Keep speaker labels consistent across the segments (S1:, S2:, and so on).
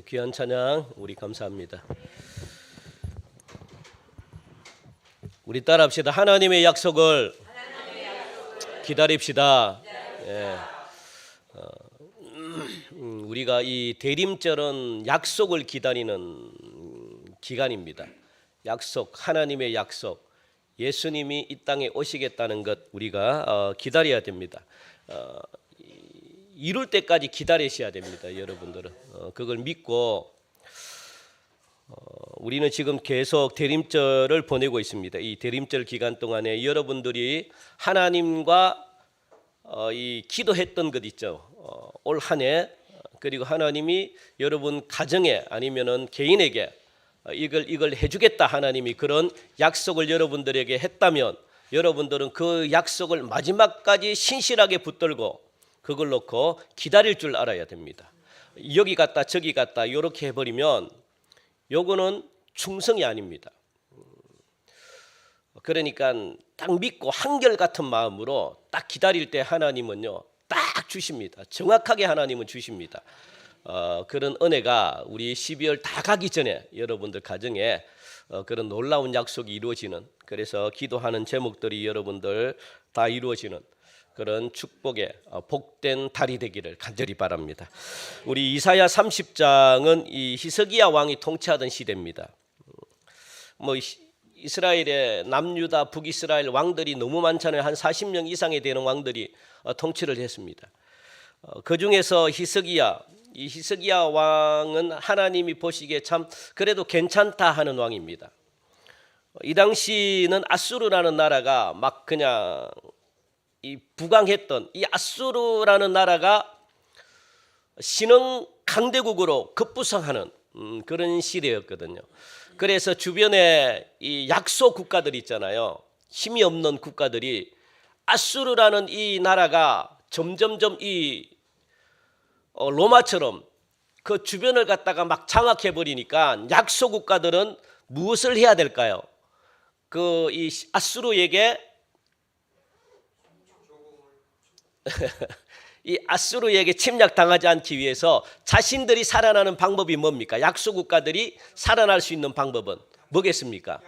S1: 귀한 찬양 우리 감사합니다. 우리 따라합시다. 하나님의 약속을 기다립시다. 예. 우리가 이 대림절은 약속을 기다리는 기간입니다. 약속, 하나님의 약속, 예수님이 이 땅에 오시겠다는 것 우리가 기다려야 됩니다. 이룰 때까지 기다리셔야 됩니다. 여러분들은 그걸 믿고 우리는 지금 계속 대림절을 보내고 있습니다. 이 대림절 기간 동안에 여러분들이 하나님과 이 기도했던 것 있죠. 올 한 해, 그리고 하나님이 여러분 가정에 아니면은 개인에게 이걸 해주겠다 하나님이 그런 약속을 여러분들에게 했다면 여러분들은 그 약속을 마지막까지 신실하게 붙들고 그걸 놓고 기다릴 줄 알아야 됩니다. 여기 갔다 저기 갔다 이렇게 해버리면 요거는 충성이 아닙니다. 그러니까 딱 믿고 한결같은 마음으로 딱 기다릴 때 하나님은요 딱 주십니다. 정확하게 하나님은 주십니다. 그런 은혜가 우리 12월 다 가기 전에 여러분들 가정에 그런 놀라운 약속이 이루어지는, 그래서 기도하는 제목들이 여러분들 다 이루어지는 그런 축복의 복된 달이 되기를 간절히 바랍니다. 우리 이사야 30장은 이 히스기야 왕이 통치하던 시대입니다. 이스라엘의 남유다 북이스라엘 왕들이 너무 많잖아요. 한 40명 이상이 되는 왕들이 통치를 했습니다. 그 중에서 이 히스기야 왕은 하나님이 보시기에 참 그래도 괜찮다 하는 왕입니다. 이 당시는 아수르라는 나라가 막 그냥 이 부강했던 이 아수르라는 나라가 신흥 강대국으로 급부상하는 그런 시대였거든요. 그래서 주변에 이 약소 국가들 있잖아요. 힘이 없는 국가들이 아수르라는 이 나라가 점점점 이 로마처럼 그 주변을 갖다가 막 장악해 버리니까 약소 국가들은 무엇을 해야 될까요? 그 이 아수르에게 이 아수르에게 침략당하지 않기 위해서 자신들이 살아나는 방법이 뭡니까? 약소 국가들이 살아날 수 있는 방법은 뭐겠습니까?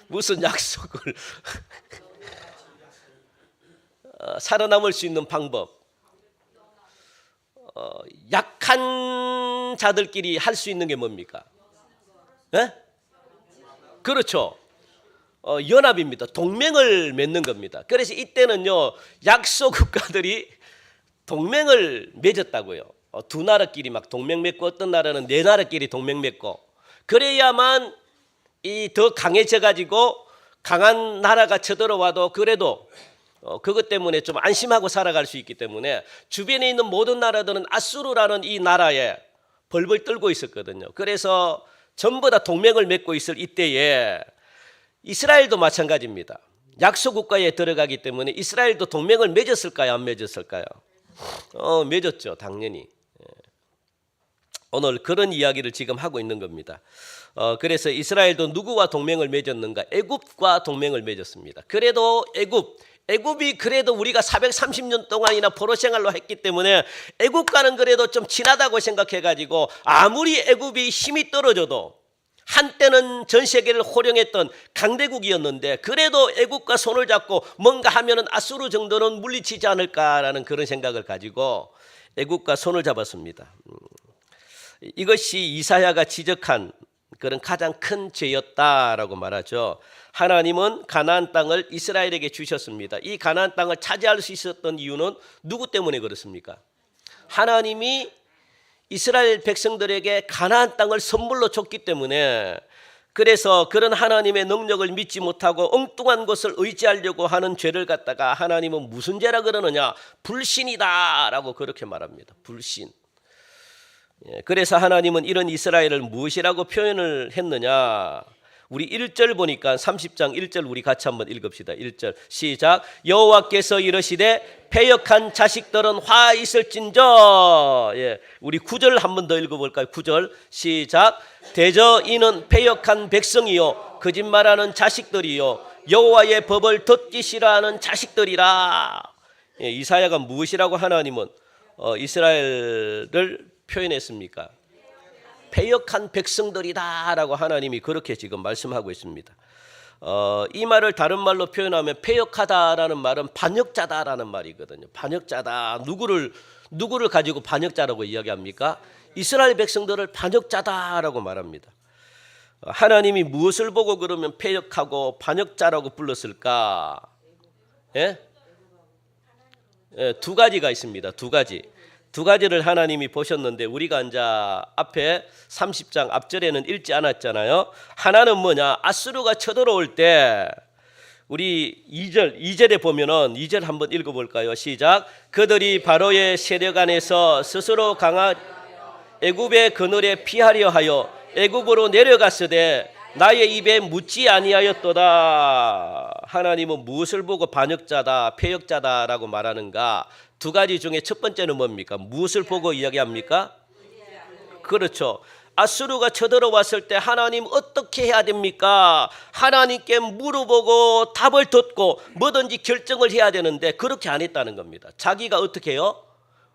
S1: 무슨 약속을 살아남을 수 있는 방법, 약한 자들끼리 할 수 있는 게 뭡니까? 네? 그렇죠. 연합입니다. 동맹을 맺는 겁니다. 그래서 이때는요 약소 국가들이 동맹을 맺었다고요. 두 나라끼리 막 동맹 맺고, 어떤 나라는 네 나라끼리 동맹 맺고, 그래야만 이 더 강해져 가지고 강한 나라가 쳐들어와도 그래도 그것 때문에 좀 안심하고 살아갈 수 있기 때문에 주변에 있는 모든 나라들은 아수르라는 이 나라에 벌벌 떨고 있었거든요. 그래서 전부 다 동맹을 맺고 있을 이때에 이스라엘도 마찬가지입니다. 약소국가에 들어가기 때문에 이스라엘도 동맹을 맺었을까요? 안 맺었을까요? 맺었죠. 당연히. 오늘 그런 이야기를 지금 하고 있는 겁니다. 그래서 이스라엘도 누구와 동맹을 맺었는가? 애굽과 동맹을 맺었습니다. 그래도 애굽이 그래도 우리가 430년 동안이나 포로 생활로 했기 때문에 애굽과는 그래도 좀 친하다고 생각해가지고 아무리 애굽이 힘이 떨어져도 한때는 전 세계를 호령했던 강대국이었는데 그래도 애국과 손을 잡고 뭔가 하면은 아수르 정도는 물리치지 않을까라는 그런 생각을 가지고 애국과 손을 잡았습니다. 이것이 이사야가 지적한 그런 가장 큰 죄였다라고 말하죠. 하나님은 가나안 땅을 이스라엘에게 주셨습니다. 이 가나안 땅을 차지할 수 있었던 이유는 누구 때문에 그렇습니까? 하나님이 이스라엘 백성들에게 가나안 땅을 선물로 줬기 때문에, 그래서 그런 하나님의 능력을 믿지 못하고 엉뚱한 것을 의지하려고 하는 죄를 갖다가 하나님은 무슨 죄라 그러느냐? 불신이다라고 그렇게 말합니다. 불신. 그래서 하나님은 이런 이스라엘을 무엇이라고 표현을 했느냐? 우리 1절 보니까 30장 1절 우리 같이 한번 읽읍시다. 1절 시작. 여호와께서 이르시되 패역한 자식들은 화 있을진저. 우리 9절 한 번 더 읽어볼까요? 9절 시작. 대저 이는 패역한 백성이요 거짓말하는 자식들이요 여호와의 법을 듣기 싫어하는 자식들이라. 예, 이사야가 무엇이라고 하나님은 이스라엘을 표현했습니까? 패역한 백성들이다라고 하나님이 그렇게 지금 말씀하고 있습니다. 이 말을 다른 말로 표현하면 패역하다라는 말은 반역자다라는 말이거든요. 반역자다. 누구를 가지고 반역자라고 이야기합니까? 이스라엘 백성들을 반역자다라고 말합니다. 하나님이 무엇을 보고 그러면 패역하고 반역자라고 불렀을까? 예? 예, 두 가지가 있습니다. 두 가지를 하나님이 보셨는데 우리가 이제 앞에 30장 앞절에는 읽지 않았잖아요. 하나는 뭐냐? 아수르가 쳐들어올 때 우리 2절에 보면은 2절 한번 읽어볼까요? 시작. 그들이 바로의 세력 안에서 스스로 강한 애굽의 그늘에 피하려 하여 애굽으로 내려갔으되 나의 입에 묻지 아니하였도다. 하나님은 무엇을 보고 반역자다, 패역자다라고 말하는가? 두 가지 중에 첫 번째는 뭡니까? 무엇을 보고 이야기합니까? 그렇죠. 아수르가 쳐들어왔을 때 하나님 어떻게 해야 됩니까? 하나님께 물어보고 답을 듣고 뭐든지 결정을 해야 되는데 그렇게 안 했다는 겁니다. 자기가 어떻게 해요?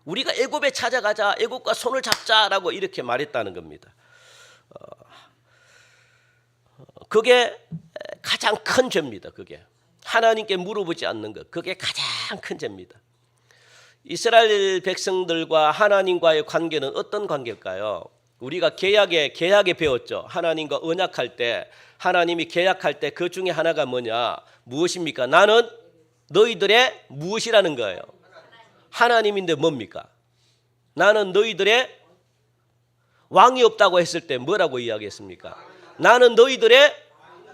S1: 우리가 애굽에 찾아가자, 애굽과 손을 잡자라고 이렇게 말했다는 겁니다. 그게 가장 큰 죄입니다. 그게 하나님께 물어보지 않는 것, 그게 가장 큰 죄입니다. 이스라엘 백성들과 하나님과의 관계는 어떤 관계일까요? 우리가 계약에 배웠죠. 하나님과 언약할 때, 하나님이 계약할 때 그 중에 하나가 뭐냐? 무엇입니까? 나는 너희들의 무엇이라는 거예요? 하나님인데 뭡니까? 나는 너희들의 왕이 없다고 했을 때 뭐라고 이야기했습니까? 나는 너희들의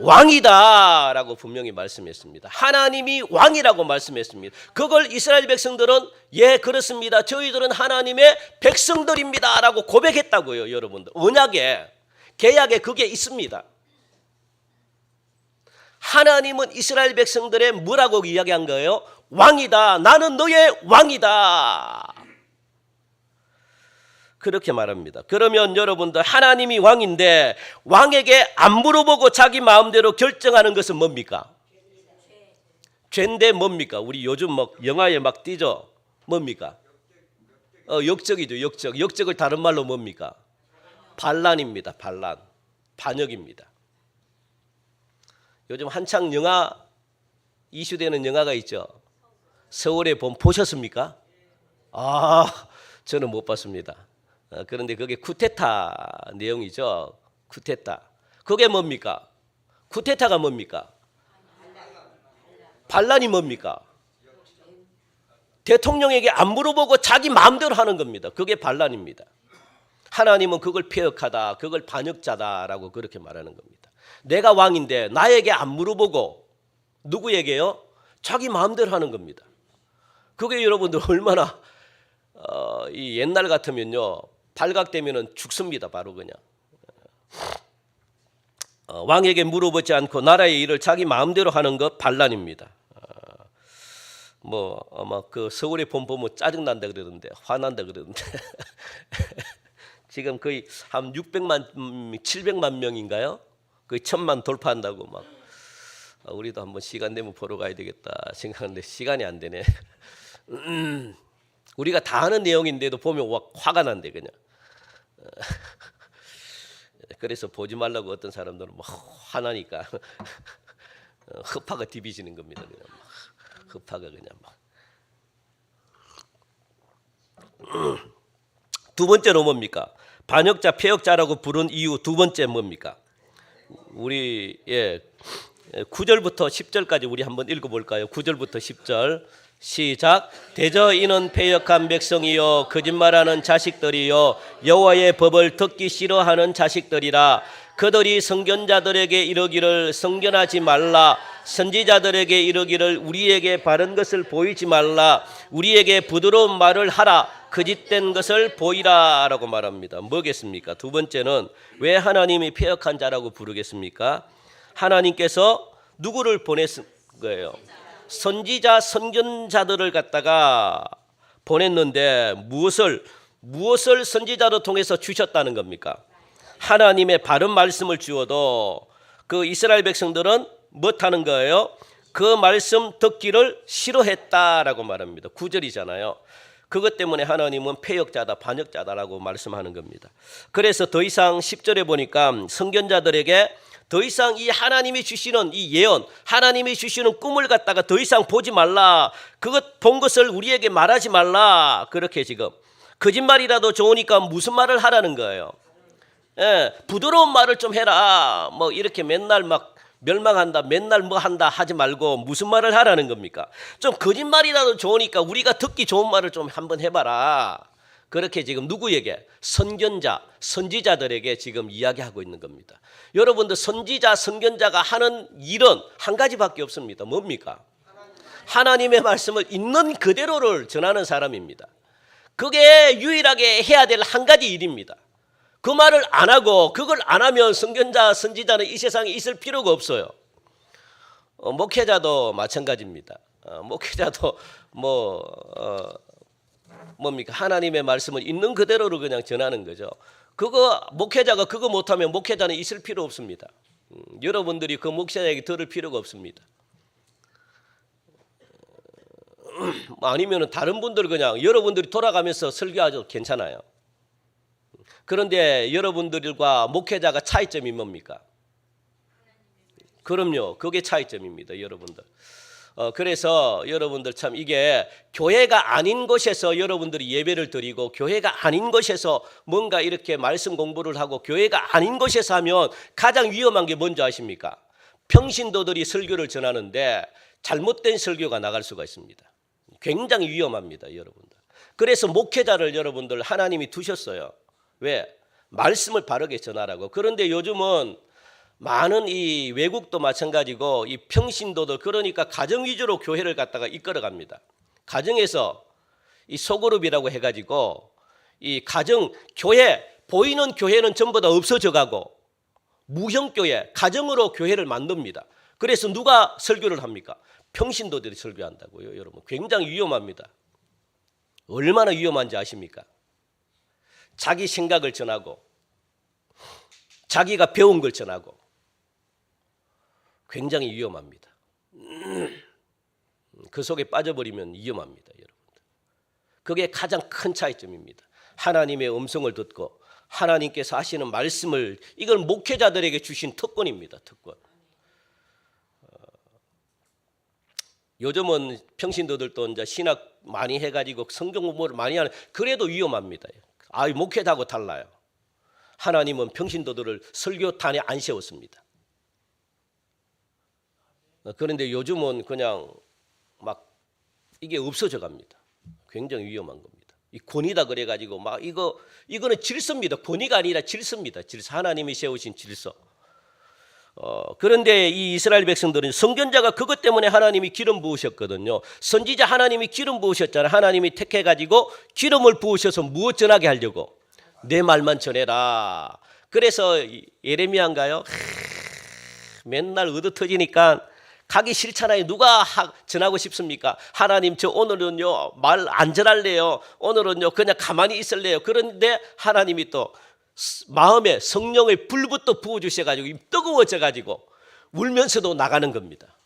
S1: 왕이다 라고 분명히 말씀했습니다. 하나님이 왕이라고 말씀했습니다. 그걸 이스라엘 백성들은 예 그렇습니다, 저희들은 하나님의 백성들입니다 라고 고백했다고요. 여러분들 언약에, 계약에 그게 있습니다. 하나님은 이스라엘 백성들의 뭐라고 이야기한 거예요? 왕이다. 나는 너의 왕이다. 그렇게 말합니다. 그러면 여러분들 하나님이 왕인데 왕에게 안 물어보고 자기 마음대로 결정하는 것은 뭡니까? 죄인데 뭡니까? 우리 요즘 막 영화에 막 띄죠. 뭡니까? 역적이죠. 역적을 다른 말로 뭡니까? 반란입니다. 반란. 반역입니다. 요즘 한창 영화 이슈되는 영화가 있죠. 서울의 봄 보셨습니까? 저는 못 봤습니다. 그런데 그게 쿠데타 내용이죠. 쿠데타. 그게 뭡니까? 쿠데타가 뭡니까? 반란이 뭡니까? 대통령에게 안 물어보고 자기 마음대로 하는 겁니다. 그게 반란입니다. 하나님은 그걸 패역하다, 그걸 반역자다라고 그렇게 말하는 겁니다. 내가 왕인데 나에게 안 물어보고 누구에게요? 자기 마음대로 하는 겁니다. 그게 여러분들 얼마나 이 옛날 같으면요 발각되면은 죽습니다. 바로 그냥 왕에게 물어보지 않고 나라의 일을 자기 마음대로 하는 것 반란입니다. 뭐 아마 그 서울의 봄 보면 짜증 난다 그러던데, 화난다 그러던데 지금 거의 한 600만 700만 명인가요? 거의 1000만 돌파한다고 막 우리도 한번 시간 되면 보러 가야 되겠다 생각하는데 시간이 안 되네. 우리가 다 아는 내용인데도 보면 화가 난대 그냥. 그래서 보지 말라고 어떤 사람들은 막 화나니까 흡파가 디비지는 겁니다. 그냥 막 흡파가 그냥 막. 두 번째로 뭡니까? 반역자, 패역자라고 부른 이유 두 번째 뭡니까? 우리 9절부터 10절까지 우리 한번 읽어볼까요? 9절부터 10절 시작. 대저 이는 패역한 백성이요 거짓말하는 자식들이요 여호와의 법을 듣기 싫어하는 자식들이라. 그들이 선견자들에게 이르기를 선견하지 말라, 선지자들에게 이르기를 우리에게 바른 것을 보이지 말라, 우리에게 부드러운 말을 하라, 거짓된 것을 보이라 라고 말합니다. 뭐겠습니까? 두 번째는 왜 하나님이 패역한 자라고 부르겠습니까? 하나님께서 누구를 보냈은 거예요? 선지자, 선견자들을 갖다가 보냈는데 무엇을 선지자로 통해서 주셨다는 겁니까? 하나님의 바른 말씀을 주어도 그 이스라엘 백성들은 못하는 거예요. 그 말씀 듣기를 싫어했다라고 말합니다. 9절이잖아요. 그것 때문에 하나님은 패역자다, 반역자다라고 말씀하는 겁니다. 그래서 더 이상 10절에 보니까 선견자들에게 더 이상 이 하나님이 주시는 이 예언, 하나님이 주시는 꿈을 갖다가 더 이상 보지 말라. 그것 본 것을 우리에게 말하지 말라. 그렇게 지금 거짓말이라도 좋으니까 무슨 말을 하라는 거예요. 예, 부드러운 말을 좀 해라. 뭐 이렇게 맨날 막 멸망한다, 맨날 뭐 한다 하지 말고 무슨 말을 하라는 겁니까? 좀 거짓말이라도 좋으니까 우리가 듣기 좋은 말을 좀 한번 해봐라. 그렇게 지금 누구에게? 선견자, 선지자들에게 지금 이야기하고 있는 겁니다. 여러분들 선지자, 선견자가 하는 일은 한 가지밖에 없습니다. 뭡니까? 하나님의 말씀을 있는 그대로를 전하는 사람입니다. 그게 유일하게 해야 될 한 가지 일입니다. 그 말을 안 하고 그걸 안 하면 선견자, 선지자는 이 세상에 있을 필요가 없어요. 목회자도 마찬가지입니다. 목회자도 뭡니까? 하나님의 말씀을 있는 그대로를 그냥 전하는 거죠. 그거 목회자가 그거 못하면 목회자는 있을 필요 없습니다. 여러분들이 그 목회자에게 들을 필요가 없습니다. 아니면 다른 분들 그냥 여러분들이 돌아가면서 설교하셔도 괜찮아요. 그런데 여러분들과 목회자가 차이점이 뭡니까? 그럼요. 그게 차이점입니다. 여러분들. 그래서 여러분들 참 이게 교회가 아닌 곳에서 여러분들이 예배를 드리고 교회가 아닌 곳에서 뭔가 이렇게 말씀 공부를 하고 교회가 아닌 곳에서 하면 가장 위험한 게 뭔지 아십니까? 평신도들이 설교를 전하는데 잘못된 설교가 나갈 수가 있습니다. 굉장히 위험합니다. 여러분들. 그래서 목회자를 여러분들 하나님이 두셨어요. 왜? 말씀을 바르게 전하라고. 그런데 요즘은 많은 이 외국도 마찬가지고 이 평신도들 그러니까 가정 위주로 교회를 갖다가 이끌어갑니다. 가정에서 이 소그룹이라고 해가지고 이 가정 교회 보이는 교회는 전부 다 없어져가고 무형교회 가정으로 교회를 만듭니다. 그래서 누가 설교를 합니까? 평신도들이 설교한다고요. 여러분 굉장히 위험합니다. 얼마나 위험한지 아십니까? 자기 생각을 전하고 자기가 배운 걸 전하고 굉장히 위험합니다. 그 속에 빠져버리면 위험합니다. 여러분들. 그게 가장 큰 차이점입니다. 하나님의 음성을 듣고 하나님께서 하시는 말씀을 이걸 목회자들에게 주신 특권입니다. 특권. 요즘은 평신도들도 이제 신학 많이 해가지고 성경 공부를 많이 하는 그래도 위험합니다. 목회자하고 달라요. 하나님은 평신도들을 설교단에 안 세웠습니다. 그런데 요즘은 그냥 막 이게 없어져 갑니다. 굉장히 위험한 겁니다. 이 권위다 그래가지고 막 이거는 질서입니다. 권위가 아니라 질서입니다. 질서. 하나님이 세우신 질서. 그런데 이 이스라엘 백성들은 선견자가 그것 때문에 하나님이 기름 부으셨거든요. 선지자 하나님이 기름 부으셨잖아요. 하나님이 택해가지고 기름을 부으셔서 무엇 전하게 하려고? 내 말만 전해라. 그래서 예레미야인가요? 맨날 얻어터지니까 가기 싫잖아요. 누가 전하고 싶습니까? 하나님 저 오늘은요 말 안 전할래요. 오늘은요 그냥 가만히 있을래요. 그런데 하나님이 또 마음에 성령의 불부터 부어주셔가지고 뜨거워져가지고 울면서도 나가는 겁니다.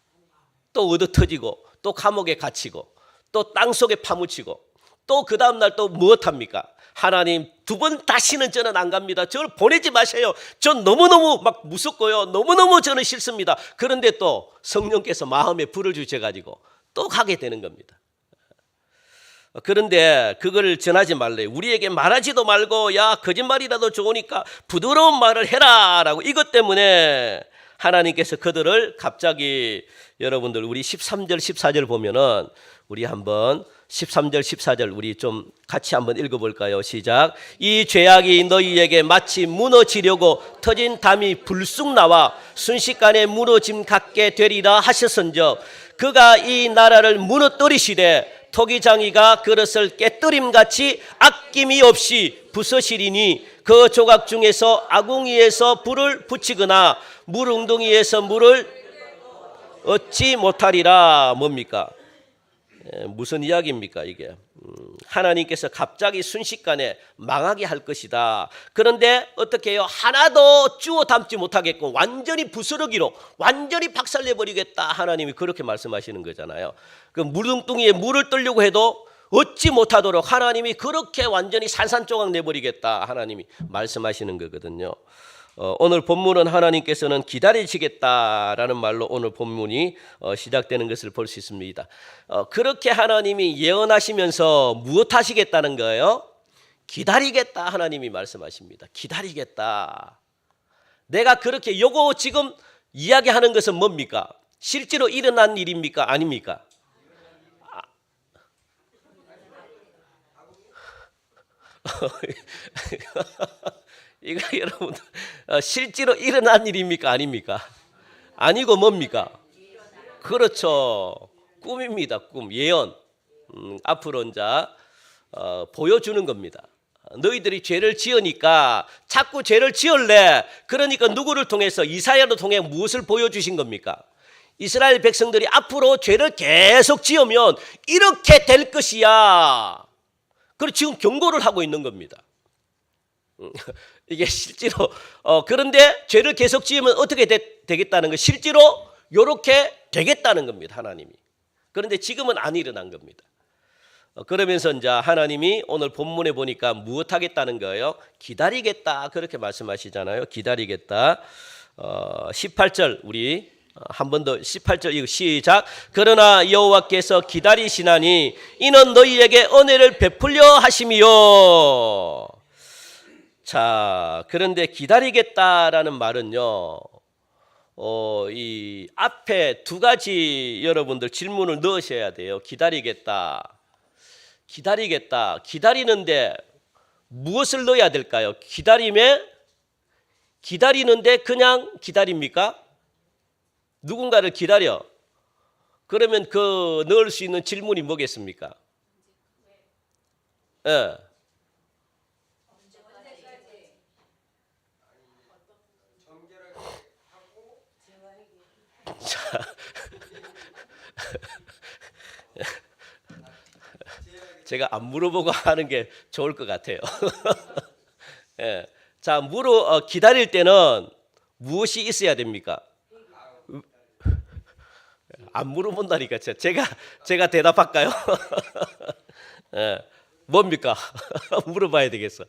S1: 또 얻어터지고 또 감옥에 갇히고 또 땅속에 파묻히고 또 그 다음날 또 무엇합니까? 하나님 두 번 다시는 저는 안 갑니다. 저를 보내지 마세요. 전 너무너무 막 무섭고요. 너무너무 저는 싫습니다. 그런데 또 성령께서 마음에 불을 주셔가지고 또 가게 되는 겁니다. 그런데 그걸 전하지 말래요. 우리에게 말하지도 말고 야 거짓말이라도 좋으니까 부드러운 말을 해라 라고 이것 때문에 하나님께서 그들을 갑자기 여러분들 우리 13절 14절 보면은 우리 한번 13절 14절 우리 좀 같이 한번 읽어볼까요? 시작. 이 죄악이 너희에게 마치 무너지려고 터진 담이 불쑥 나와 순식간에 무너짐 같게 되리라 하셨은즉 그가 이 나라를 무너뜨리시되 토기장이가 그릇을 깨뜨림같이 아낌이 없이 부서시리니 그 조각 중에서 아궁이에서 불을 붙이거나 물웅덩이에서 물을 얻지 못하리라. 뭡니까? 무슨 이야기입니까 이게? 하나님께서 갑자기 순식간에 망하게 할 것이다. 그런데 어떻게 해요? 하나도 주워 담지 못하겠고 완전히 부스러기로 완전히 박살내버리겠다. 하나님이 그렇게 말씀하시는 거잖아요. 그 물뚱뚱이에 물을 뜨려고 해도 얻지 못하도록 하나님이 그렇게 완전히 산산조각 내버리겠다. 하나님이 말씀하시는 거거든요. 오늘 본문은 하나님께서는 기다리시겠다라는 말로 오늘 본문이 시작되는 것을 볼 수 있습니다. 그렇게 하나님이 예언하시면서 무엇 하시겠다는 거예요? 기다리겠다. 하나님이 말씀하십니다. 기다리겠다. 내가 그렇게 요거 지금 이야기하는 것은 뭡니까? 실제로 일어난 일입니까? 아닙니까? 이거 여러분 실제로 일어난 일입니까? 아닙니까? 아니고 뭡니까? 그렇죠. 꿈입니다. 꿈, 예언. 앞으로 이제 보여주는 겁니다. 너희들이 죄를 지으니까 자꾸 죄를 지을래. 그러니까 누구를 통해서? 이사야를 통해 무엇을 보여주신 겁니까? 이스라엘 백성들이 앞으로 죄를 계속 지으면 이렇게 될 것이야. 그리고 지금 경고를 하고 있는 겁니다. 이게 실제로 그런데 죄를 계속 지으면 어떻게 되겠다는 거, 실제로 이렇게 되겠다는 겁니다. 하나님이. 그런데 지금은 안 일어난 겁니다. 그러면서 이제 하나님이 오늘 본문에 보니까 무엇 하겠다는 거예요? 기다리겠다. 그렇게 말씀하시잖아요. 기다리겠다. 18절 우리 한 번 더 18절 이거 시작. 그러나 여호와께서 기다리시나니 이는 너희에게 은혜를 베풀려 하심이요. 자, 그런데 기다리겠다라는 말은요, 이 앞에 두 가지 여러분들 질문을 넣으셔야 돼요. 기다리겠다. 기다리겠다. 기다리는데 무엇을 넣어야 될까요? 기다리는데 그냥 기다립니까? 누군가를 기다려. 그러면 그 넣을 수 있는 질문이 뭐겠습니까? 예. 자, 제가 안 물어보고 하는 게 좋을 것 같아요. 예. 자, 기다릴 때는 무엇이 있어야 됩니까? 안 물어본다니까. 제가 대답할까요? 예. 뭡니까? 물어봐야 되겠어.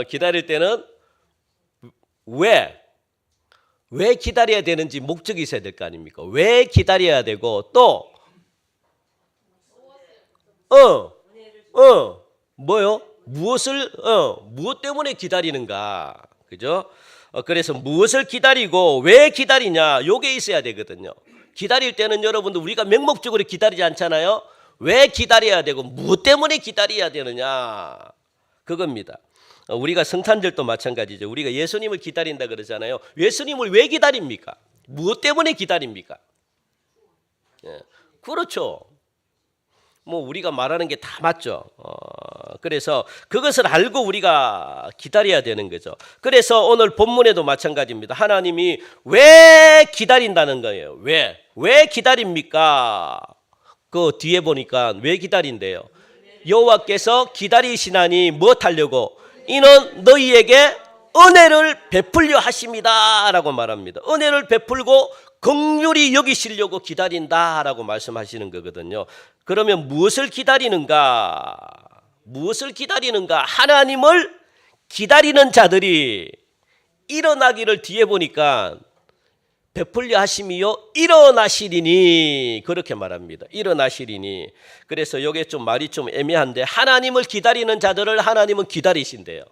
S1: 기다릴 때는 왜 기다려야 되는지 목적이 있어야 될 거 아닙니까? 왜 기다려야 되고 또 뭐요? 무엇 때문에 기다리는가? 그죠? 그래서 무엇을 기다리고 왜 기다리냐? 요게 있어야 되거든요. 기다릴 때는 여러분들 우리가 맹목적으로 기다리지 않잖아요. 왜 기다려야 되고 무엇 때문에 기다려야 되느냐? 그겁니다. 우리가 성탄절도 마찬가지죠. 우리가 예수님을 기다린다 그러잖아요. 예수님을 왜 기다립니까? 무엇 때문에 기다립니까? 예, 그렇죠. 뭐 우리가 말하는 게 다 맞죠. 그래서 그것을 알고 우리가 기다려야 되는 거죠. 그래서 오늘 본문에도 마찬가지입니다. 하나님이 왜 기다린다는 거예요. 왜 기다립니까? 그 뒤에 보니까 왜 기다린대요. 여호와께서 기다리시나니 무엇 하려고? 이는 너희에게 은혜를 베풀려 하십니다라고 말합니다. 은혜를 베풀고 긍휼히 여기시려고 기다린다라고 말씀하시는 거거든요. 그러면 무엇을 기다리는가? 하나님을 기다리는 자들이 일어나기를 뒤에 보니까 베풀려 하심이요 일어나시리니 그렇게 말합니다. 일어나시리니. 그래서 이게 좀 말이 좀 애매한데 하나님을 기다리는 자들을 하나님은 기다리신대요.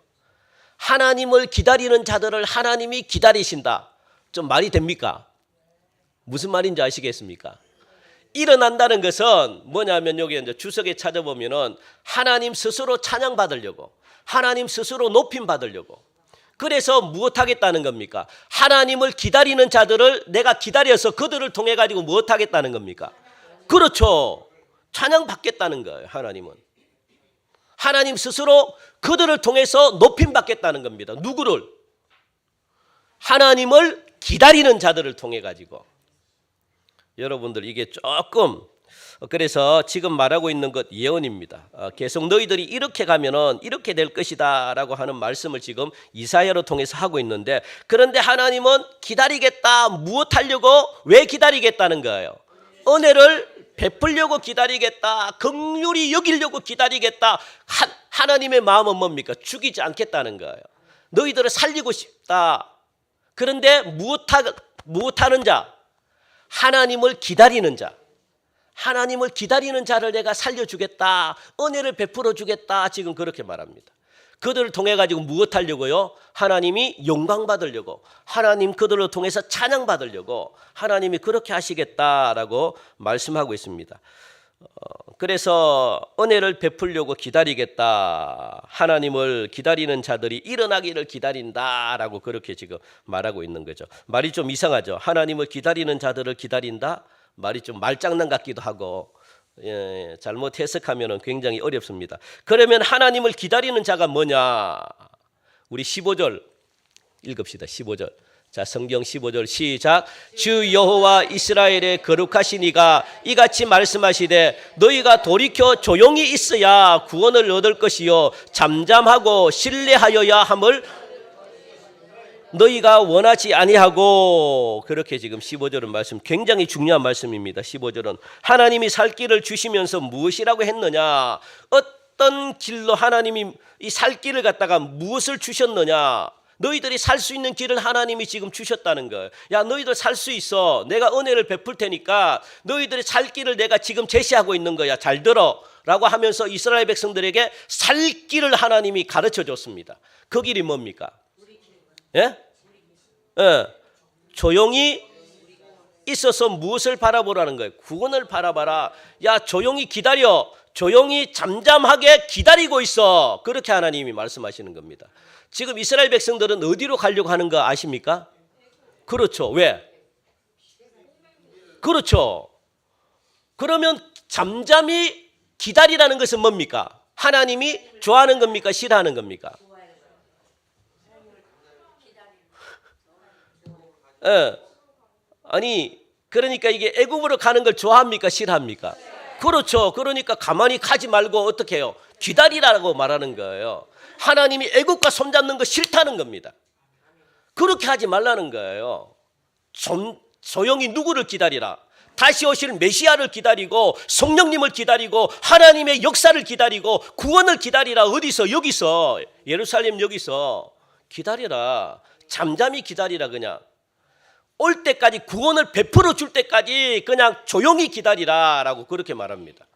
S1: 하나님을 기다리는 자들을 하나님이 기다리신다. 좀 말이 됩니까? 무슨 말인지 아시겠습니까? 일어난다는 것은 뭐냐면 여기 이제 주석에 찾아보면은 하나님 스스로 찬양받으려고, 하나님 스스로 높임 받으려고. 그래서 무엇하겠다는 겁니까? 하나님을 기다리는 자들을 내가 기다려서 그들을 통해 가지고 무엇하겠다는 겁니까? 그렇죠. 찬양받겠다는 거예요. 하나님 스스로 그들을 통해서 높임 받겠다는 겁니다. 누구를? 하나님을 기다리는 자들을 통해 가지고. 여러분들 이게 조금 그래서 지금 말하고 있는 것 예언입니다. 계속 너희들이 이렇게 가면은 이렇게 될 것이다라고 하는 말씀을 지금 이사야로 통해서 하고 있는데, 그런데 하나님은 기다리겠다. 무엇 하려고? 왜 기다리겠다는 거예요? 은혜를 베풀려고 기다리겠다. 긍휼히 여기려고 기다리겠다. 하나님의 마음은 뭡니까? 죽이지 않겠다는 거예요. 너희들을 살리고 싶다. 그런데 무엇하는 자? 하나님을 기다리는 자. 하나님을 기다리는 자를 내가 살려주겠다. 은혜를 베풀어 주겠다. 지금 그렇게 말합니다. 그들을 통해 가지고 무엇 하려고요? 하나님이 영광 받으려고, 하나님 그들을 통해서 찬양 받으려고 하나님이 그렇게 하시겠다라고 말씀하고 있습니다. 그래서 은혜를 베풀려고 기다리겠다. 하나님을 기다리는 자들이 일어나기를 기다린다라고 그렇게 지금 말하고 있는 거죠. 말이 좀 이상하죠. 하나님을 기다리는 자들을 기다린다. 말이 좀 말장난 같기도 하고, 잘못 해석하면 굉장히 어렵습니다. 그러면 하나님을 기다리는 자가 뭐냐? 우리 15절 읽읍시다. 15절. 자, 성경 15절 시작. 주 여호와 이스라엘의 거룩하신 이가 이같이 말씀하시되 너희가 돌이켜 조용히 있어야 구원을 얻을 것이요 잠잠하고 신뢰하여야 함을 너희가 원하지 아니하고. 그렇게 지금 15절은 말씀, 굉장히 중요한 말씀입니다. 15절은 하나님이 살 길을 주시면서 무엇이라고 했느냐? 어떤 길로 하나님이 이 살 길을 갖다가 무엇을 주셨느냐? 너희들이 살 수 있는 길을 하나님이 지금 주셨다는 거예요. 야, 너희들 살 수 있어. 내가 은혜를 베풀 테니까 너희들이 살 길을 내가 지금 제시하고 있는 거야. 잘 들어 라고 하면서 이스라엘 백성들에게 살 길을 하나님이 가르쳐 줬습니다. 그 길이 뭡니까? 예? 조용히 있어서 무엇을 바라보라는 거예요? 구원을 바라봐라. 야, 조용히 기다려. 조용히 잠잠하게 기다리고 있어. 그렇게 하나님이 말씀하시는 겁니다. 지금 이스라엘 백성들은 어디로 가려고 하는 거 아십니까? 그렇죠. 왜? 그렇죠. 그러면 잠잠히 기다리라는 것은 뭡니까? 하나님이 좋아하는 겁니까? 싫어하는 겁니까? 아니, 그러니까 이게 애굽으로 가는 걸 좋아합니까? 싫어합니까? 그렇죠. 그러니까 가만히 가지 말고 어떻게 해요? 기다리라고 말하는 거예요. 하나님이 애굽과 손잡는 거 싫다는 겁니다. 그렇게 하지 말라는 거예요. 좀 조용히 누구를 기다리라? 다시 오실 메시아를 기다리고 성령님을 기다리고 하나님의 역사를 기다리고 구원을 기다리라. 어디서? 여기서, 예루살렘 여기서 기다리라. 잠잠히 기다리라. 그냥 올 때까지, 구원을 베풀어 줄 때까지 그냥 조용히 기다리라라고 그렇게 말합니다.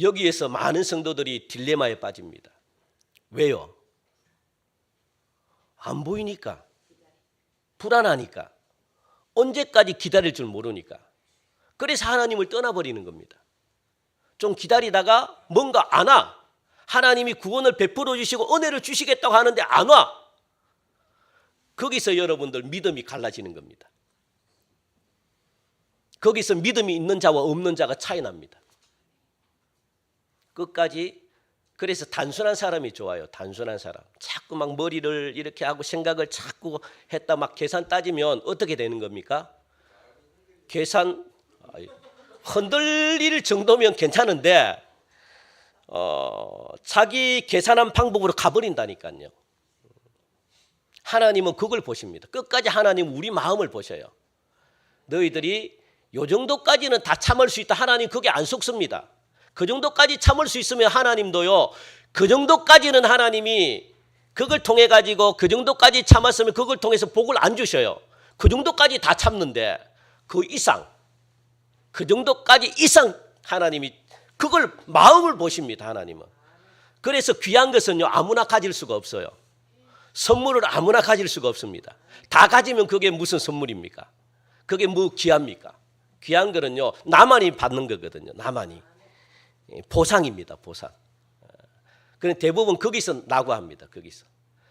S1: 여기에서 많은 성도들이 딜레마에 빠집니다. 왜요? 안 보이니까, 불안하니까, 언제까지 기다릴 줄 모르니까. 그래서 하나님을 떠나버리는 겁니다. 좀 기다리다가 뭔가 안 와. 하나님이 구원을 베풀어 주시고 은혜를 주시겠다고 하는데 안 와. 거기서 여러분들 믿음이 갈라지는 겁니다. 거기서 믿음이 있는 자와 없는 자가 차이 납니다. 끝까지. 그래서 단순한 사람이 좋아요. 단순한 사람. 자꾸 막 머리를 이렇게 하고 생각을 자꾸 했다 막 계산 따지면 어떻게 되는 겁니까? 계산 흔들릴 정도면 괜찮은데 자기 계산한 방법으로 가버린다니까요. 하나님은 그걸 보십니다. 끝까지 하나님은 우리 마음을 보셔요. 너희들이 요 정도까지는 다 참을 수 있다. 하나님 그게 안 속습니다. 그 정도까지 참을 수 있으면 하나님도요, 그 정도까지는 하나님이 그걸 통해 가지고 그 정도까지 참았으면 그걸 통해서 복을 안 주셔요. 그 정도까지 다 참는데 그 이상, 그 정도까지 이상 하나님이 그걸 마음을 보십니다. 하나님은. 그래서 귀한 것은요 아무나 가질 수가 없어요. 선물을 아무나 가질 수가 없습니다. 다 가지면 그게 무슨 선물입니까? 그게 뭐 귀합니까? 귀한 거는요 나만이 받는 거거든요. 나만이. 보상입니다. 보상. 그런데 대부분 거기서 낙오합니다. 거기서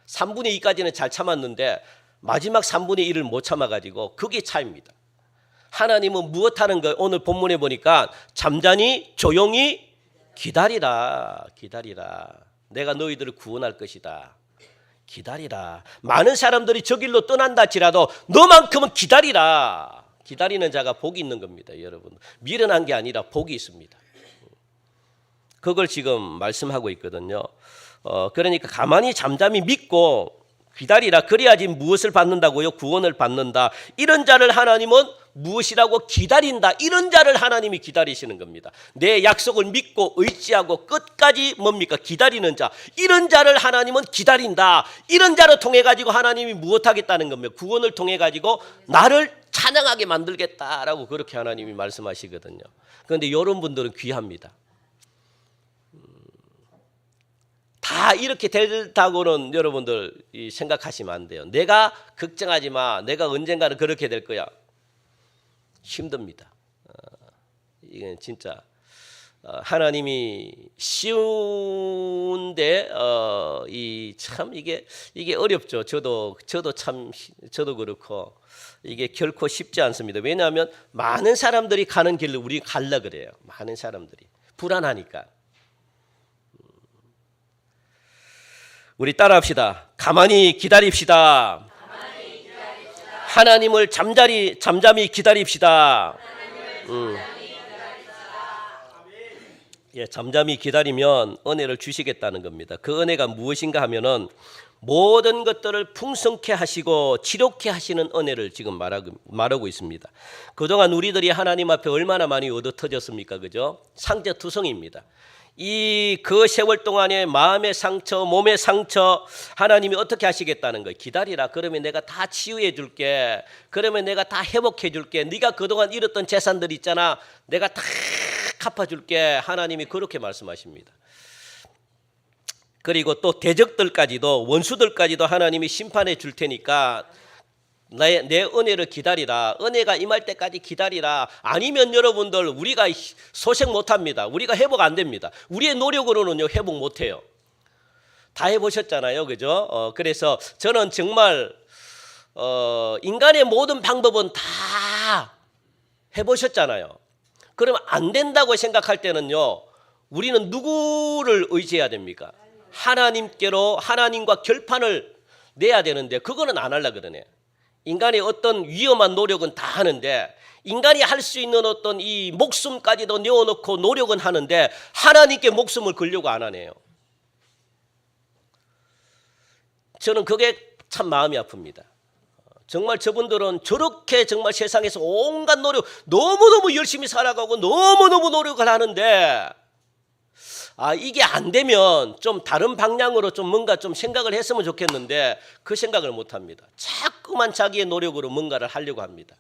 S1: 3분의 2까지는 잘 참았는데 마지막 3분의 1을 못 참아가지고 그게 차이입니다. 하나님은 무엇하는 거? 오늘 본문에 보니까 잠잠히 조용히 기다리라. 기다리라. 내가 너희들을 구원할 것이다. 기다리라. 많은 사람들이 저 길로 떠난다 할지라도 너만큼은 기다리라. 기다리는 자가 복이 있는 겁니다, 여러분. 미련한 게 아니라 복이 있습니다. 그걸 지금 말씀하고 있거든요. 그러니까 가만히 잠잠히 믿고 기다리라. 그래야지 무엇을 받는다고요? 구원을 받는다. 이런 자를 하나님은 무엇이라고? 기다린다. 이런 자를 하나님이 기다리시는 겁니다. 내 약속을 믿고 의지하고 끝까지 뭡니까? 기다리는 자. 이런 자를 하나님은 기다린다. 이런 자를 통해 가지고 하나님이 무엇하겠다는 겁니다. 구원을 통해 가지고 나를 찬양하게 만들겠다라고 그렇게 하나님이 말씀하시거든요. 그런데 이런 분들은 귀합니다. 다 이렇게 된다고는 여러분들 생각하시면 안 돼요. 내가 걱정하지 마. 내가 언젠가는 그렇게 될 거야. 힘듭니다. 이게 진짜 하나님이 쉬운데 이 참 이게 어렵죠. 저도 그렇고 이게 결코 쉽지 않습니다. 왜냐하면 많은 사람들이 가는 길을 우리 갈라 그래요. 많은 사람들이 불안하니까. 우리 따라합시다. 가만히 기다립시다. 하나님을 잠잠히 기다립시다. 예, 잠잠히 기다리면 은혜를 주시겠다는 겁니다. 그 은혜가 무엇인가 하면은 모든 것들을 풍성케 하시고 지롭게 하시는 은혜를 지금 말하고 있습니다. 그동안 우리들이 하나님 앞에 얼마나 많이 얻어 터졌습니까? 그죠? 상처투성입니다. 그 세월 동안에 마음의 상처, 몸의 상처 하나님이 어떻게 하시겠다는 거예요? 기다리라. 그러면 내가 다 치유해 줄게. 그러면 내가 다 회복해 줄게. 네가 그동안 잃었던 재산들 있잖아. 내가 다 갚아 줄게. 하나님이 그렇게 말씀하십니다. 그리고 또 대적들까지도 원수들까지도 하나님이 심판해 줄 테니까 내 은혜를 기다리라. 은혜가 임할 때까지 기다리라. 아니면 여러분들 우리가 소생 못합니다. 우리가 회복 안 됩니다. 우리의 노력으로는요 회복 못해요. 다 해보셨잖아요, 그죠? 그래서 저는 정말 인간의 모든 방법은 다 해보셨잖아요. 그러면 안 된다고 생각할 때는요 우리는 누구를 의지해야 됩니까? 하나님께로 하나님과 결판을 내야 되는데 그거는 안 하려고 그러네. 인간의 어떤 위험한 노력은 다 하는데 인간이 할 수 있는 어떤 이 목숨까지도 내어놓고 노력은 하는데 하나님께 목숨을 걸려고 안 하네요. 저는 그게 참 마음이 아픕니다. 정말 저분들은 저렇게 정말 세상에서 온갖 노력 너무너무 열심히 살아가고 너무너무 노력을 하는데 이게 안 되면 좀 다른 방향으로 좀 뭔가 좀 생각을 했으면 좋겠는데 그 생각을 못 합니다. 자꾸만 자기의 노력으로 뭔가를 하려고 합니다.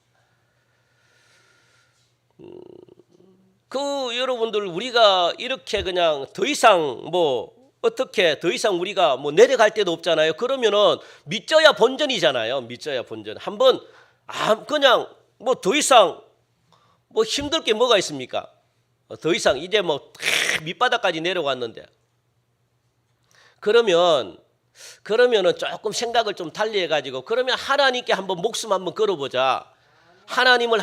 S1: 여러분들 우리가 이렇게 그냥 더 이상 더 이상 우리가 내려갈 데도 없잖아요. 그러면은 믿져야 본전이잖아요. 믿져야 본전. 한번 그냥 더 이상 힘들 게 뭐가 있습니까? 더 이상 이제 밑바닥까지 내려왔는데 그러면은 조금 생각을 좀 달리해 가지고 그러면 하나님께 한번 목숨 한번 걸어보자. 하나님을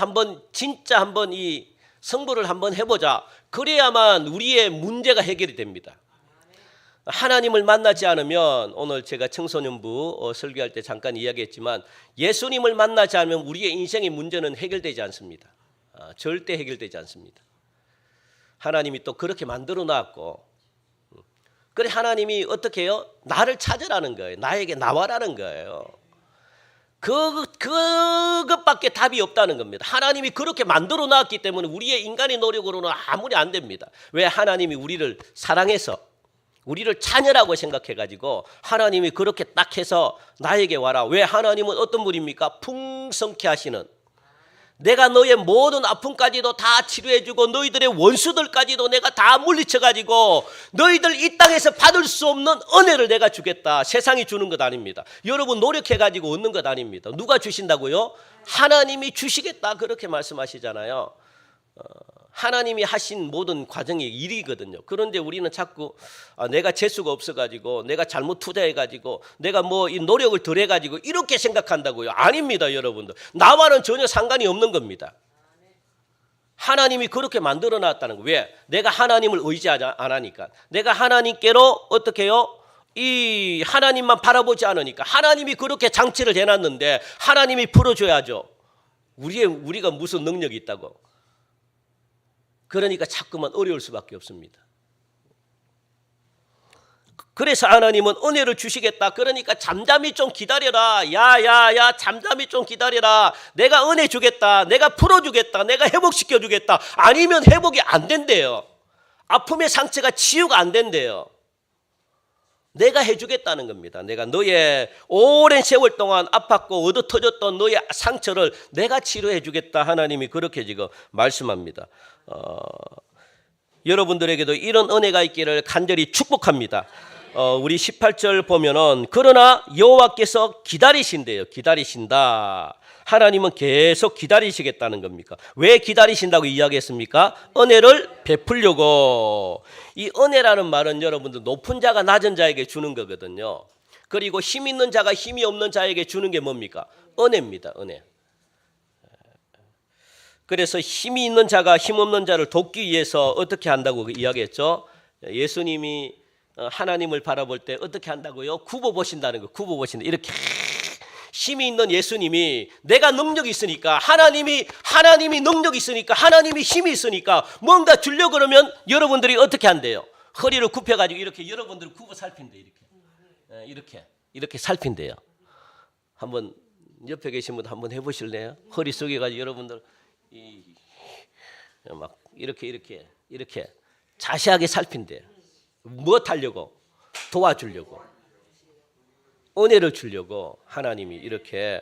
S1: 진짜 한번 이 성불을 한번 해보자. 그래야만 우리의 문제가 해결이 됩니다. 하나님을 만나지 않으면 오늘 제가 청소년부 설교할 때 잠깐 이야기했지만 예수님을 만나지 않으면 우리의 인생의 문제는 해결되지 않습니다. 절대 해결되지 않습니다. 하나님이 또 그렇게 만들어 놨고 그래 하나님이 어떻게 해요? 나를 찾으라는 거예요. 나에게 나와라는 거예요. 그것밖에 답이 없다는 겁니다. 하나님이 그렇게 만들어 놨기 때문에 우리의 인간의 노력으로는 아무리 안 됩니다. 왜? 하나님이 우리를 사랑해서 우리를 자녀라고 생각해가지고 하나님이 그렇게 딱 해서 나에게 와라. 왜? 하나님은 어떤 분입니까? 풍성케 하시는 내가 너의 모든 아픔까지도 다 치료해주고 너희들의 원수들까지도 내가 다 물리쳐가지고 너희들 이 땅에서 받을 수 없는 은혜를 내가 주겠다. 세상이 주는 것 아닙니다. 여러분 노력해가지고 얻는 것 아닙니다. 누가 주신다고요? 하나님이 주시겠다 그렇게 말씀하시잖아요. 하나님이 하신 모든 과정이 일이거든요. 그런데 우리는 자꾸 내가 재수가 없어가지고 내가 잘못 투자해가지고 내가 이 노력을 덜 해가지고 이렇게 생각한다고요. 아닙니다, 여러분들. 나와는 전혀 상관이 없는 겁니다. 하나님이 그렇게 만들어놨다는 거예요. 왜? 내가 하나님을 의지하지 안 하니까. 내가 하나님께로 어떻게 해요? 이 하나님만 바라보지 않으니까. 하나님이 그렇게 장치를 해놨는데 하나님이 풀어줘야죠. 우리가 무슨 능력이 있다고. 그러니까 자꾸만 어려울 수밖에 없습니다. 그래서 하나님은 은혜를 주시겠다. 그러니까 잠잠히 좀 기다려라. 야, 잠잠히 좀 기다려라. 내가 은혜 주겠다. 내가 풀어주겠다. 내가 회복시켜 주겠다. 아니면 회복이 안 된대요. 아픔의 상처가 치유가 안 된대요. 내가 해주겠다는 겁니다. 내가 너의 오랜 세월 동안 아팠고 얻어 터졌던 너의 상처를 내가 치료해 주겠다. 하나님이 그렇게 지금 말씀합니다. 여러분들에게도 이런 은혜가 있기를 간절히 축복합니다. 우리 18절 보면은 그러나 여호와께서 기다리신대요. 기다리신다. 하나님은 계속 기다리시겠다는 겁니까? 왜 기다리신다고 이야기했습니까? 은혜를 베풀려고. 이 은혜라는 말은 여러분들 높은 자가 낮은 자에게 주는 거거든요. 그리고 힘 있는 자가 힘이 없는 자에게 주는 게 뭡니까? 은혜입니다. 은혜. 그래서 힘이 있는 자가 힘 없는 자를 돕기 위해서 어떻게 한다고 이야기했죠? 예수님이 하나님을 바라볼 때 어떻게 한다고요? 굽어 보신다는 거. 굽어 보신다. 이렇게 힘이 있는 예수님이 내가 능력이 있으니까 하나님이 능력이 있으니까 하나님이 힘이 있으니까 뭔가 주려고 그러면 여러분들이 어떻게 한대요? 허리를 굽혀가지고 이렇게 여러분들을 굽어 살핀대요. 이렇게 살핀대요. 한번 옆에 계신 분 한번 해보실래요? 허리 숙여가지고 여러분들 막 이렇게 자세하게 살핀대요. 무엇 하려고? 도와주려고. 은혜를 주려고 하나님이 이렇게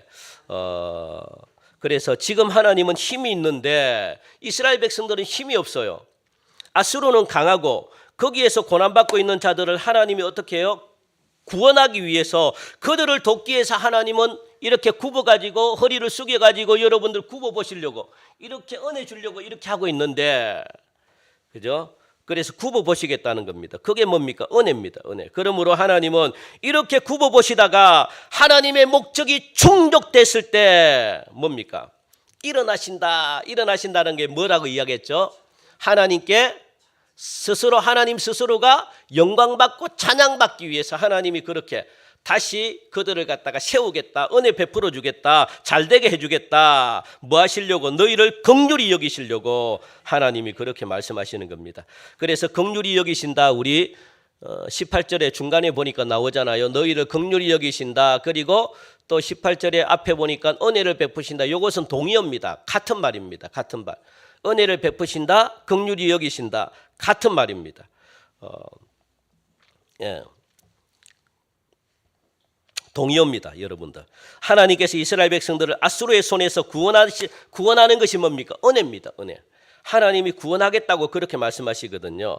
S1: 그래서 지금 하나님은 힘이 있는데 이스라엘 백성들은 힘이 없어요. 아수르는 강하고 거기에서 고난받고 있는 자들을 하나님이 어떻게 해요? 구원하기 위해서 그들을 돕기 위해서 하나님은 이렇게 굽어가지고 허리를 숙여가지고 여러분들 굽어보시려고 이렇게 은혜 주려고 이렇게 하고 있는데 그죠? 그래서 굽어보시겠다는 겁니다. 그게 뭡니까? 은혜입니다. 은혜. 그러므로 하나님은 이렇게 굽어보시다가 하나님의 목적이 충족됐을 때 뭡니까? 일어나신다는 게 뭐라고 이야기했죠? 하나님께 스스로 하나님 스스로가 영광받고 찬양받기 위해서 하나님이 그렇게 다시 그들을 갖다가 세우겠다. 은혜 베풀어 주겠다. 잘되게 해주겠다. 뭐 하시려고? 너희를 긍휼히 여기시려고 하나님이 그렇게 말씀하시는 겁니다. 그래서 긍휼히 여기신다. 우리 18절에 중간에 보니까 나오잖아요. 너희를 긍휼히 여기신다. 그리고 또 18절에 앞에 보니까 은혜를 베푸신다. 이것은 동의어입니다. 같은 말입니다. 같은 말. 은혜를 베푸신다. 긍휼히 여기신다. 같은 말입니다. 예. 동의어입니다. 여러분들. 하나님께서 이스라엘 백성들을 아수르의 손에서 구원하는 것이 뭡니까? 은혜입니다. 은혜. 하나님이 구원하겠다고 그렇게 말씀하시거든요.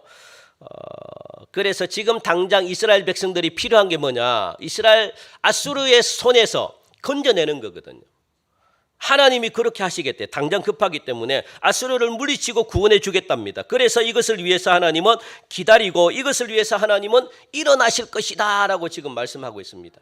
S1: 그래서 지금 당장 이스라엘 백성들이 필요한 게 뭐냐? 아수르의 손에서 건져내는 거거든요. 하나님이 그렇게 하시겠대. 당장 급하기 때문에 아수르를 물리치고 구원해 주겠답니다. 그래서 이것을 위해서 하나님은 기다리고 이것을 위해서 하나님은 일어나실 것이다 라고 지금 말씀하고 있습니다.